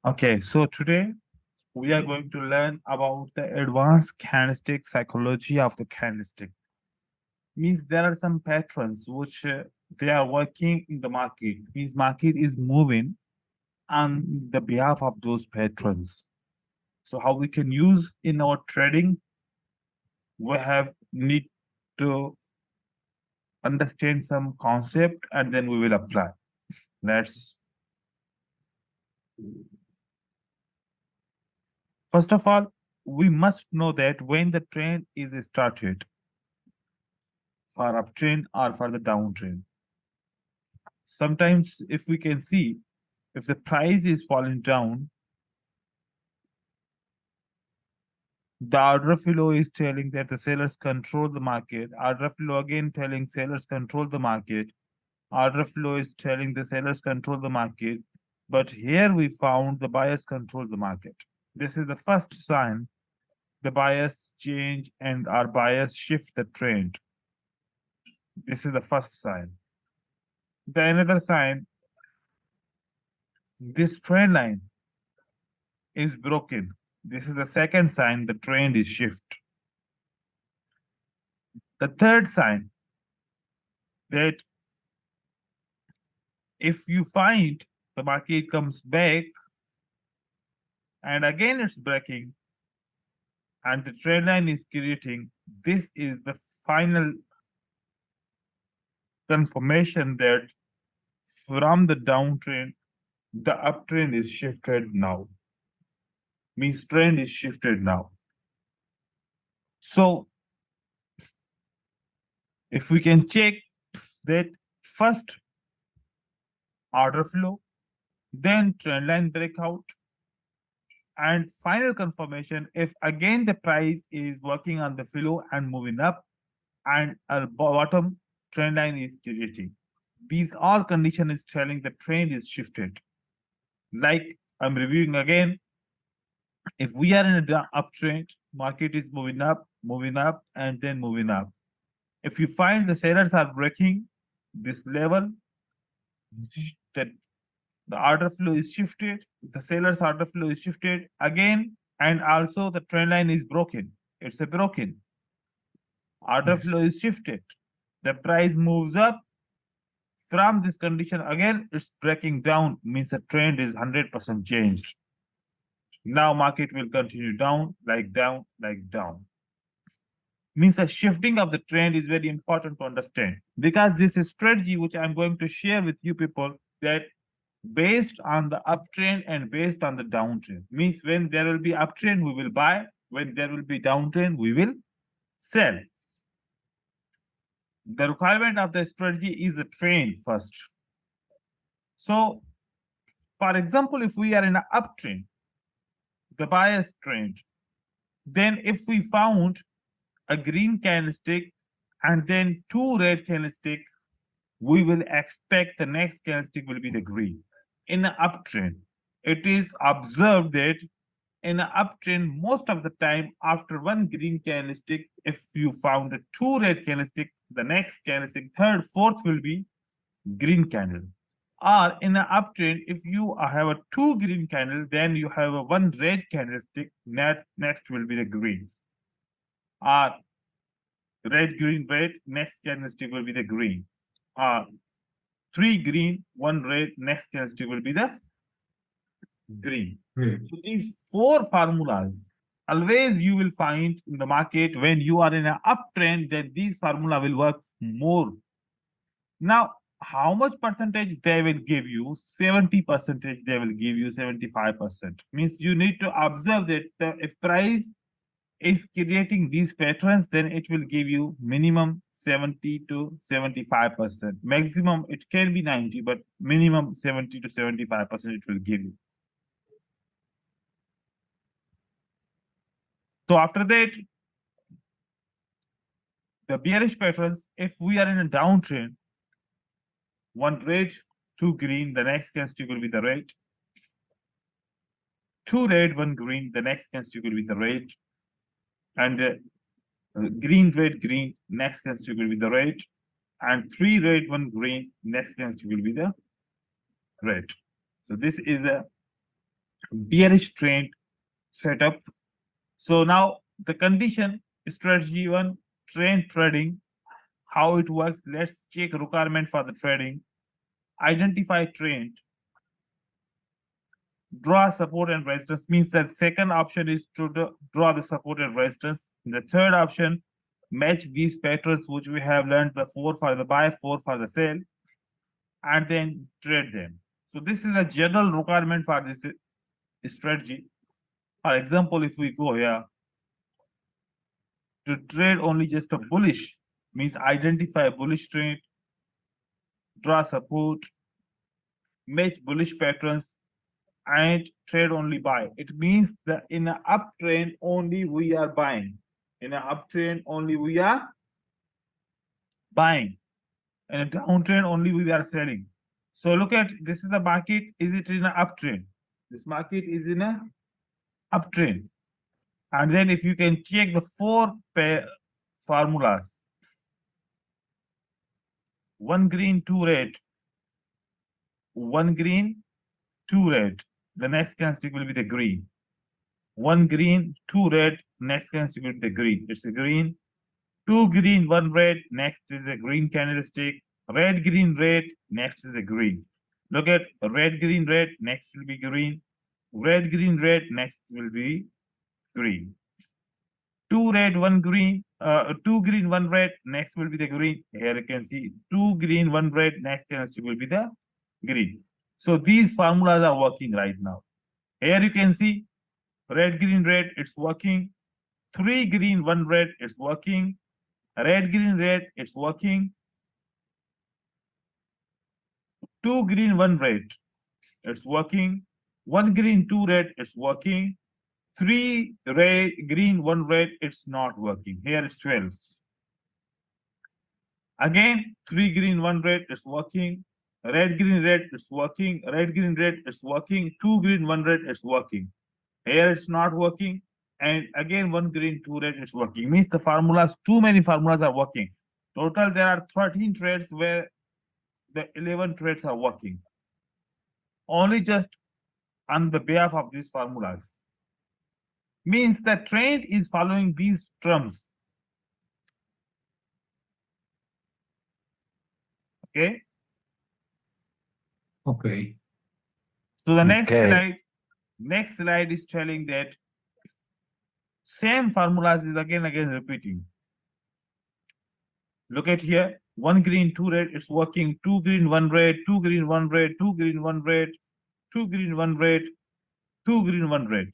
Okay, so today we are going to learn about the advanced candlestick psychology of the candlestick. Means there are some patterns which they are working in the market. Means market is moving on the behalf of those patrons. So how we can use in our trading, we have need to understand some concept and then we will apply. Let's first of all, we must know that when the trend is started for uptrend or for the downtrend. Sometimes if we can see if the price is falling down, the order flow is telling that the sellers control the market. Order flow again telling sellers control the market. Order flow is telling the sellers control the market. But here we found the buyers control the market. This is the first sign the buyers change and our buyers shift the trend. This is the first sign. The another sign, this trend line is broken. This is the second sign the trend is shift. The third sign that if you find the market comes back and again it's breaking and the trend line is creating, this is the final confirmation that from the downtrend, the uptrend is shifted now. Means trend is shifted now. So if we can check that first order flow, then trend line breakout, and final confirmation if again the price is working on the flow and moving up and a bottom trend line is creating. These all condition is telling the trend is shifted. Like I'm reviewing again, if we are in a uptrend, market is moving up, and then moving up. If you find the sellers are breaking this level, that the order flow is shifted, the seller's order flow is shifted again, and also the trend line is broken. It's a broken. Order flow is shifted. The price moves up. From this condition, again, it's breaking down, means the trend is 100% changed. Now market will continue down, down, like down. Means the shifting of the trend is very important to understand because this is strategy which I'm going to share with you people that based on the uptrend and based on the downtrend. Means when there will be uptrend, we will buy. When there will be downtrend, we will sell. The requirement of the strategy is a trend first. So, for example, if we are in an uptrend, the bias trend, then if we found a green candlestick and then two red candlestick, we will expect the next candlestick will be the green. In an uptrend, it is observed that in an uptrend, most of the time, after one green candlestick, if you found a two red candlestick, the next candlestick, third, fourth will be green candle. Or in an uptrend, if you have a two green candle, then you have a one red candlestick, next will be the green. Or red, green, red, next candlestick will be the green. Or three green, one red, next candlestick will be the green. So these four formulas always you will find in the market when you are in an uptrend, that these formula will work more. Now, how much percentage they will give you? 70 percentage they will give you, 75%. Means you need to observe that if price is creating these patterns, then it will give you minimum 70 to 75%. Maximum it can be 90, but minimum 70 to 75% it will give you. So after that, the bearish patterns, if we are in a downtrend, one red, two green, the next candlestick will be the red. Two red, one green, the next candlestick will be the red. And green, red, green, next candlestick will be the red. And three red, one green, next candlestick will be the red. So this is the bearish trend setup. So now the condition strategy one, trend trading, how it works. Let's check requirement for the trading. Identify trend, draw support and resistance, means that second option is to draw the support and resistance. The third option, match these patterns which we have learned, the 4 for the buy, 4 for the sell, and then trade them. So this is a general requirement for this strategy. For example, if we go here to trade only just a bullish, means identify a bullish trend, draw support, match bullish patterns, and trade only buy. It means that in an uptrend only we are buying. In an uptrend only we are buying. In a downtrend only we are selling. So look at, this is the market. Is it in an uptrend? This market is in a uptrend. And then if you can check the 4 pair formulas, 1 green, 2 red, 1 green, 2 red. The next candlestick will be the green. 1 green, 2 red, next candlestick will be the green. It's a green. 2 green, 1 red, next is a green candlestick. Red, green, red, next is a green. Look at red, green, red, next will be green. Red, green, red, next will be green. 2 red, 1 green, 2 green, 1 red, next will be the green. Here you can see 2 green, 1 red, next candlestick will be the green. So these formulas are working right now. Here you can see red, green, red, it's working. 3 green, 1 red, it's working. Red, green, red, it's working. 2 green, 1 red, it's working. 1 green, 2 red, it's working. 3 red, green, 1 red, it's not working. Here it's 12. Again, 3 green, 1 red, it's working. Red, green, red, it's working. Red, green, red, it's working. 2 green, 1 red, it's working. Here it's not working. And again, 1 green, 2 red, it's working. Means the formulas, too many formulas are working. Total, there are 13 trades where the 11 trades are working. Only just on the behalf of these formulas. Means the trend is following these terms. Okay. Okay. So the Okay. next slide is telling that same formulas is again repeating. Look at here, 1 green, 2 red, it's working. 2 green, 1 red, 2 green, 1 red, 2 green, 1 red, 2 green, 1 red, 2 green, 1 red.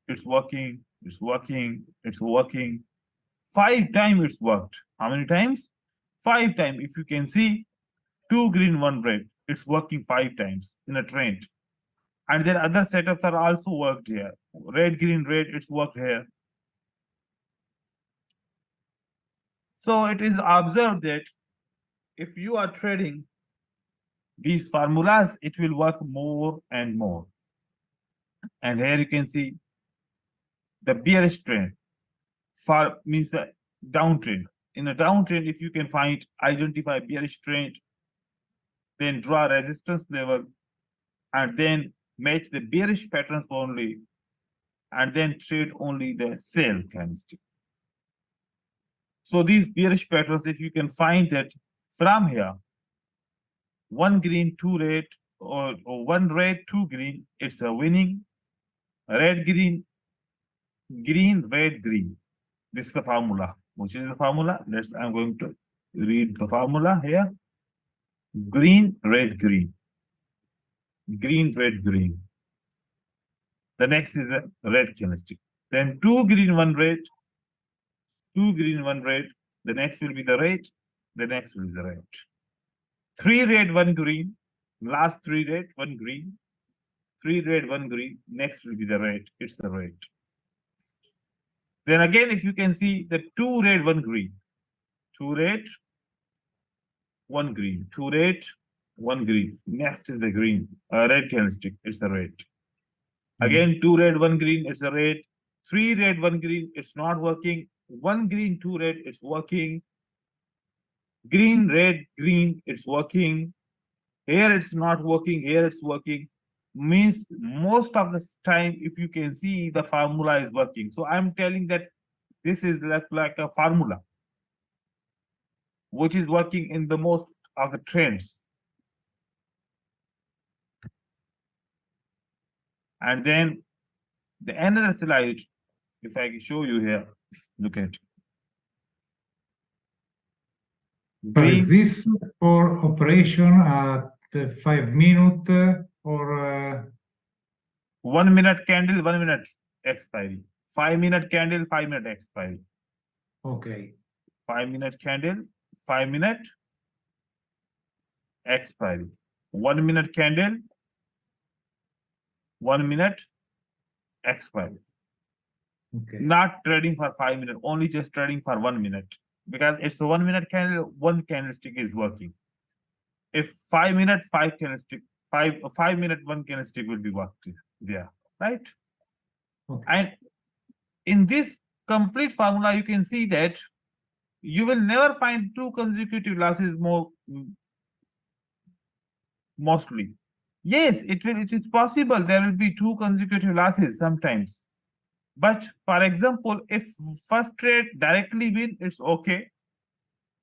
It's working, it's working, it's working. 5 times it's worked. How many times? 5 times. If you can see, 2 green, 1 red, it's working 5 times in a trend. And then other setups are also worked here. Red, green, red, it's worked here. So it is observed that if you are trading these formulas, it will work more and more. And here you can see the bearish trend for means the downtrend. In a downtrend, if you can identify bearish trend, then draw resistance level and then match the bearish patterns only, and then trade only the sell candlestick. So these bearish patterns, if you can find that from here, 1 green, 2 red, or 1 red, 2 green, it's a winning. Red, green, green, red, green. This is the formula. Which is the formula? I'm going to read the formula here. Green, red, green. Green, red, green. The next is a red candlestick. Then 2 green, 1 red. 2 green, 1 red. The next will be the red. The next will be the red. 3 red, 1 green. Last 3 red, 1 green. 3 red, 1 green. Next will be the red. It's the red. Then again, if you can see the 2 red, 1 green. 2 red, 1 green. 2 red, 1 green. Next is the green. Red candlestick. It's the red. Again, 2 red, 1 green. It's the red. 3 red, 1 green. It's not working. 1 green, 2 red. It's working. Green, red, green. It's working. Here it's not working. Here it's working. means most of the time, if you can see, the formula is working. So I'm telling that this is like a formula which is working in the most of the trends. And then the another slide, if I can show you here, look at So is green. this for operation at 5 minutes or 1 minute candle, 1 minute expiry. 5 minute candle, 5 minute expiry. okay? 5 minute candle, 5 minute expiry. 1 minute candle, 1 minute expiry. Okay. Not trading for 5 minutes, only just trading for 1 minute. Because it's a 1 minute candle, one candlestick is working. If 5 minute, 5 minute, one candlestick will be worked there, right? Okay. And in this complete formula, you can see that you will never find two consecutive losses mostly. Yes, it is possible there will be two consecutive losses sometimes. But for example, if first trade directly win, it's okay.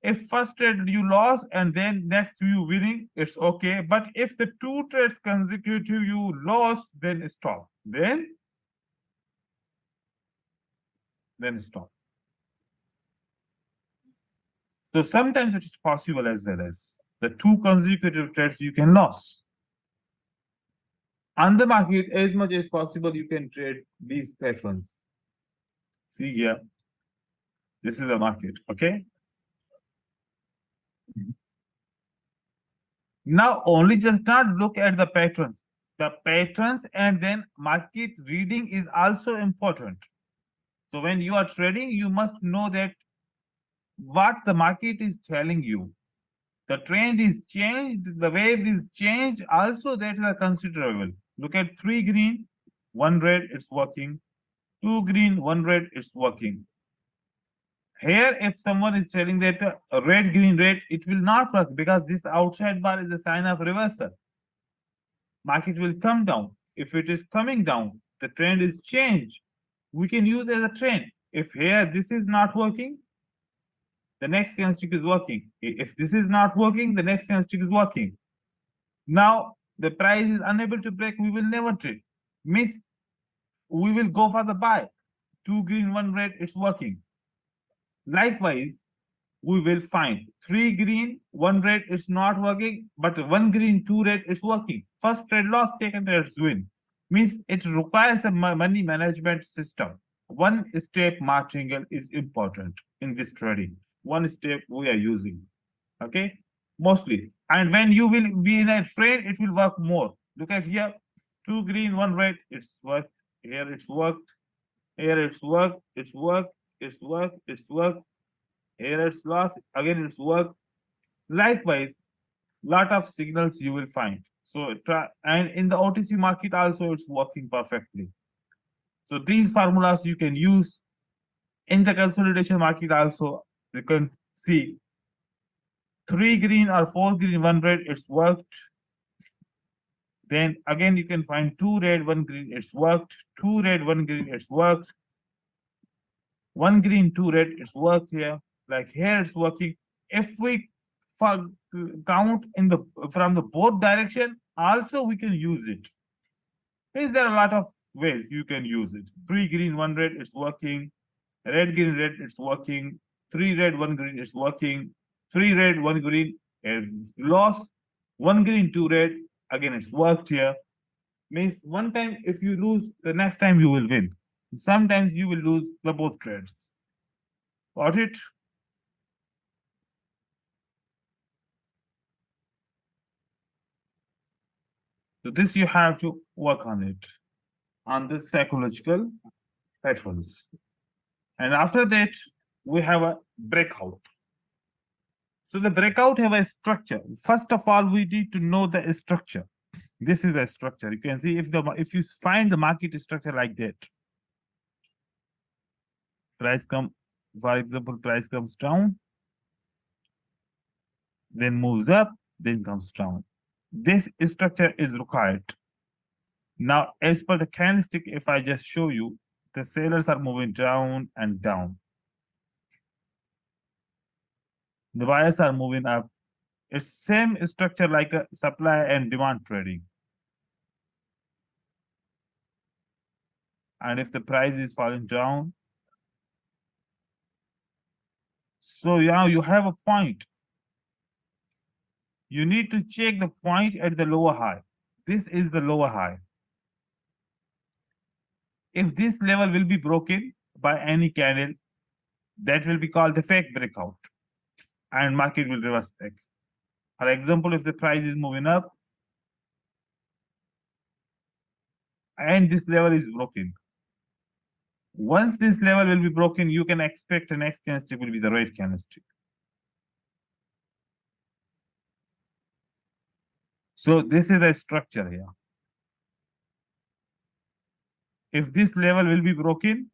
If first trade you lost and then next you winning, it's okay. But if the two trades consecutive you lost, then stop. Then stop. So sometimes it is possible as well as the two consecutive trades you can lose. On the market, as much as possible, you can trade these patterns. See here, this is the market, okay? Now only just not look at the patterns. The patterns and then market reading is also important. So when you are trading, you must know that what the market is telling you. The trend is changed, the wave is changed, also that is considerable. Look at 3 green, 1 red, it's working. 2 green, 1 red, it's working. Here, if someone is telling that red, green, red, it will not work because this outside bar is a sign of reversal. Market will come down. If it is coming down, the trend is changed. We can use as a trend. If here this is not working, the next candlestick is working. If this is not working, the next candlestick is working. Now the price is unable to break, we will never trade. Means we will go for the buy. 2 green, 1 red, it's working. Likewise, we will find 3 green, 1 red, it's not working, but 1 green, 2 red, it's working. First trade loss, second trade win. Means it requires a money management system. One step martingale is important in this trading. One step we are using, okay, mostly. And when you will be in a trade, it will work more. Look at here, 2 green, 1 red, it's worked. Here it's worked. Here it's worked. It's worked. It's worked. It's worked. Here it's lost. Again it's worked. Likewise, lot of signals you will find. So try, and in the OTC market also it's working perfectly. So these formulas you can use in the consolidation market also. You can see 3 green or 4 green, 1 red, it's worked. Then again you can find 2 red, 1 green, it's worked. 2 red, 1 green, it's worked. 1 green, 2 red, it's worked here. Like here it's working. If we count in the from the both direction, also we can use it. Is there a lot of ways you can use it? 3 green, 1 red, it's working. Red, green, red, it's working. 3 red, 1 green, it's working. 3 red, 1 green, it's lost. 1 green, 2 red, again it's worked here. Means one time if you lose, the next time you will win. Sometimes you will lose the both trades. Got it? So this you have to work on it, on the psychological patterns. And after that, we have a breakout. So the breakout have a structure. First of all, we need to know the structure. This is a structure. You can see if you find the market structure like that, price come, for example, price comes down, then moves up, then comes down. This structure is required. Now, as per the candlestick, if I just show you, the sellers are moving down and down. The buyers are moving up. It's same structure like a supply and demand trading. And if the price is falling down, so now you have a point. You need to check the point at the lower high. This is the lower high. If this level will be broken by any candle, that will be called the fake breakout, and market will reverse back. For example, if the price is moving up and this level is broken, once this level will be broken, you can expect the next candlestick will be the red candlestick. So this is the structure here. If this level will be broken,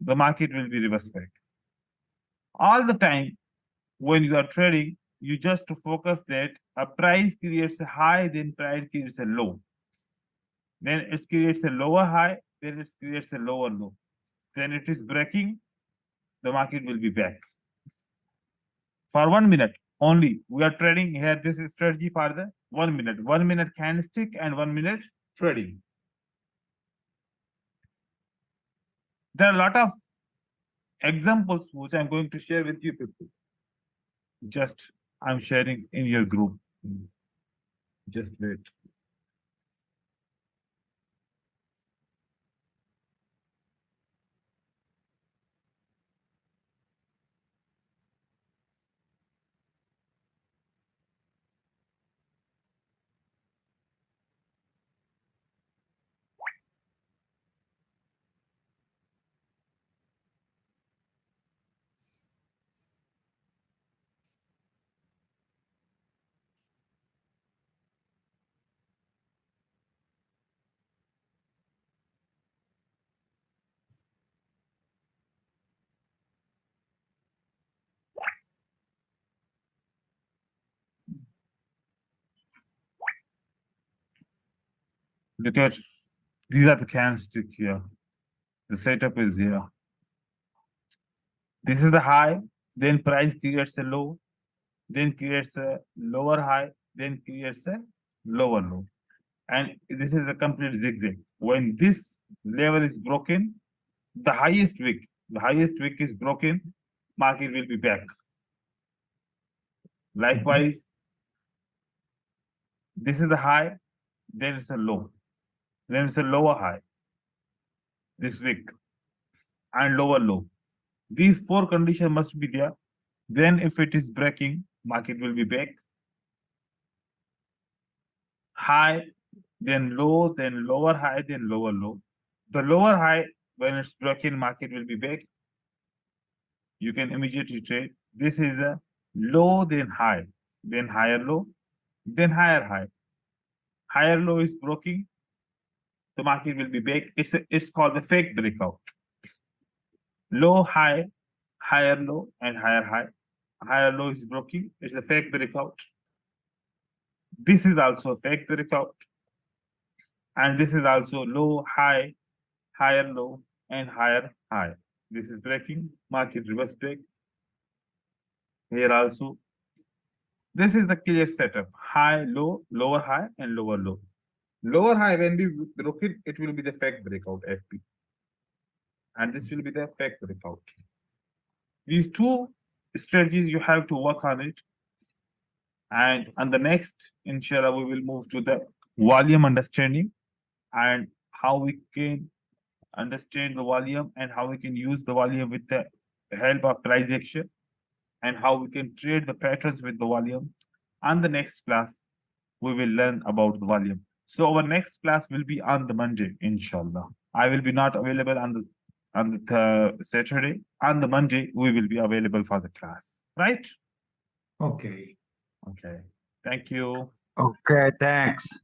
the market will be reversed back. All the time, when you are trading, you just to focus that a price creates a high, then price creates a low. Then it creates a lower high, then it creates a lower low. Then it is breaking, the market will be back. For 1 minute only, we are trading here. This is strategy for the 1 minute, 1 minute candlestick and 1 minute trading. There are a lot of examples which I'm going to share with you people. Just I'm sharing in your group. Just wait. Look at these are the candlestick here. The setup is here. This is the high, then price creates a low, then creates a lower high, then creates a lower low. And this is a complete zigzag. When this level is broken, the highest wick is broken, market will be back. Likewise, this is the high, then it's a low, then it's a lower high, this wick, and lower low. These four conditions must be there. Then if it is breaking, market will be back. High, then low, then lower high, then lower low. The lower high, when it's broken, market will be back. You can immediately trade. This is a low, then high, then higher low, then higher high. Higher low is broken, the market will be back. It's called the fake breakout. Low, high, higher low, and higher high. Higher low is broken, it's a fake breakout. This is also a fake breakout. And this is also low, high, higher low, and higher high. This is breaking, market reverse break. Here also. This is the clear setup. High, low, lower high, and lower low. Lower high, when we broken, it will be the fake breakout, FP. And this will be the fake breakout. These two strategies, you have to work on it. And on the next, inshallah, we will move to the volume understanding and how we can understand the volume and how we can use the volume with the help of price action and how we can trade the patterns with the volume. On the next class, we will learn about the volume. So our next class will be on the Monday, inshallah. I will be not available on the Saturday. On the Monday, we will be available for the class, right? Okay. Okay. Thank you. Okay, thanks.